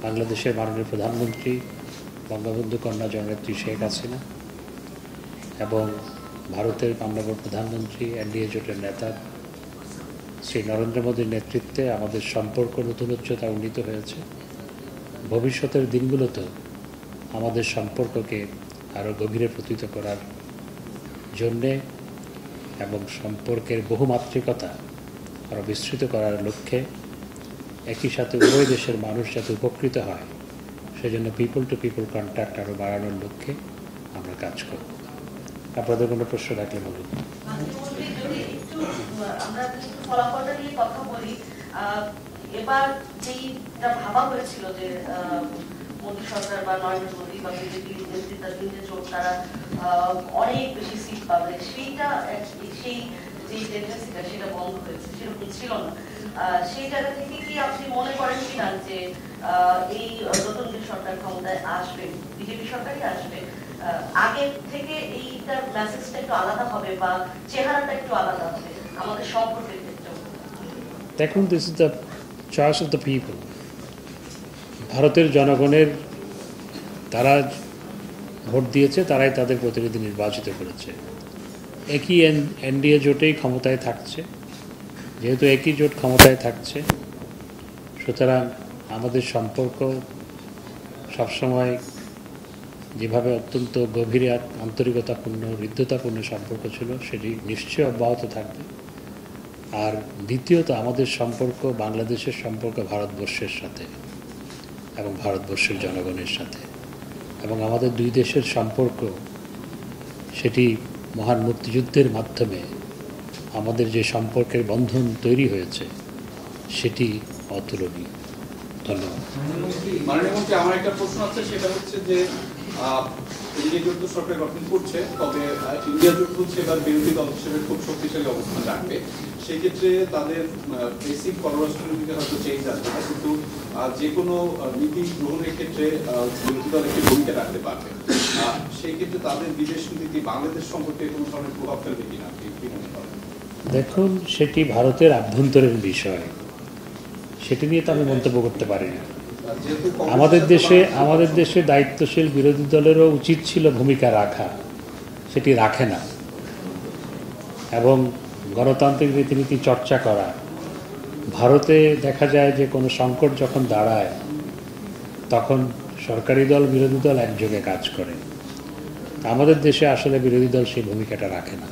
বাংলাদেশের মাননীয় প্রধানমন্ত্রী বঙ্গবন্ধু কন্যা জননেত্রী শেখ হাসিনা এবং ভারতের মাননীয় প্রধানমন্ত্রী এনডিএ জোটের নেতা শ্রী নরেন্দ্র মোদীর নেতৃত্বে আমাদের সম্পর্ক নতুন উচ্চতা উন্নীত হয়েছে। ভবিষ্যতের দিনগুলোতেও আমাদের সম্পর্ককে আরও গভীরে প্রতীত করার জন্যে এবং সম্পর্কের বহুমাত্রিকতা আরও বিস্তৃত করার লক্ষ্যে একই সাথে উভয় দেশের মানুষ যাতে উপকৃত হয় সেজন্য পিপল টু পিপল কন্ট্যাক্ট আরও বাড়ানোর লক্ষ্যে আমরা কাজ করব। আপনাদের কোনো প্রশ্ন থাকলে বলুন। আমরা একটু ফলাফলটা নিয়ে কথা বলি। এবার যেটা ভাবা হয়েছিল যে মোদী সরকার বা নরেন্দ্র মোদী বা বিজেপি নেতৃত্বাধীন যে জোট তারা অনেক বেশি সিট পাবে, সেইটা সেই যে টেন্ডেন্সিটা সেটা বন্ধ হয়েছে, সেরকম ছিল না। সেই জায়গা থেকে কি আপনি মনে করেন কিনা যে এই নতুন যে সরকার ক্ষমতায় আসবে, বিজেপি সরকারই আসবে, আগে থেকে এইটার মেসেজটা একটু আলাদা হবে বা চেহারাটা একটু আলাদা হবে আমাদের সম্পর্কের ক্ষেত্রে? দেখুন, this is the choice of the people. ভারতের জনগণের তারা ভোট দিয়েছে, তারাই তাদের প্রতিনিধি নির্বাচিত করেছে। একই এনডিএ জোটেই ক্ষমতায় থাকছে, যেহেতু একই জোট ক্ষমতায় থাকছে সুতরাং আমাদের সম্পর্ক সবসময় যেভাবে অত্যন্ত গভীর আন্তরিকতাপূর্ণ হৃদ্যতাপূর্ণ সম্পর্ক ছিল সেটি নিশ্চয়ই অব্যাহত থাকবে। আর দ্বিতীয়ত আমাদের সম্পর্ক বাংলাদেশের সম্পর্ক ভারতবর্ষের সাথে এবং ভারতবর্ষের জনগণের সাথে, এবং আমাদের দুই দেশের সম্পর্ক সেটি মহান মুক্তিযুদ্ধের মাধ্যমে আমাদের যে সম্পর্কের বন্ধন তৈরি হয়েছে সেটি অতুলনীয়। ধন্যবাদ। মাননীয় মন্ত্রী, আমার একটা প্রশ্ন আছে, সেটা হচ্ছে যে ইন্ডিয়া জোট তো সরকার গঠন করছে, তবে ইন্ডিয়া জোট হচ্ছে এবার বিরোধী দল হিসেবে খুব শক্তিশালী অবস্থান রাখবে। সেক্ষেত্রে তাদের বেসিক পররাষ্ট্রনীতিতে হয়তো চেঞ্জ আসবে না, কিন্তু যে কোনো নীতি গ্রহণের ক্ষেত্রে বিরোধী দল একটি ভূমিকা রাখতে পারবে। সেই ক্ষেত্রে তাদের বিদেশ নীতি বাংলাদেশ সম্পর্কে কোনো ধরনের প্রভাব ফেলবে কিনা, কি মনে করেন? দেখুন, সেটি ভারতের আভ্যন্তরীণ বিষয়, সেটি নিয়ে তো আমি মন্তব্য করতে পারি না। আমাদের দেশে দায়িত্বশীল বিরোধী দলেরও উচিত ছিল ভূমিকা রাখা, সেটি রাখে না, এবং গণতান্ত্রিক রীতিনীতি চর্চা করা। ভারতে দেখা যায় যে কোনো সংকট যখন দাঁড়ায় তখন সরকারি দল বিরোধী দল একযোগে কাজ করে। আমাদের দেশে আসলে বিরোধী দল সেই ভূমিকাটা রাখে না।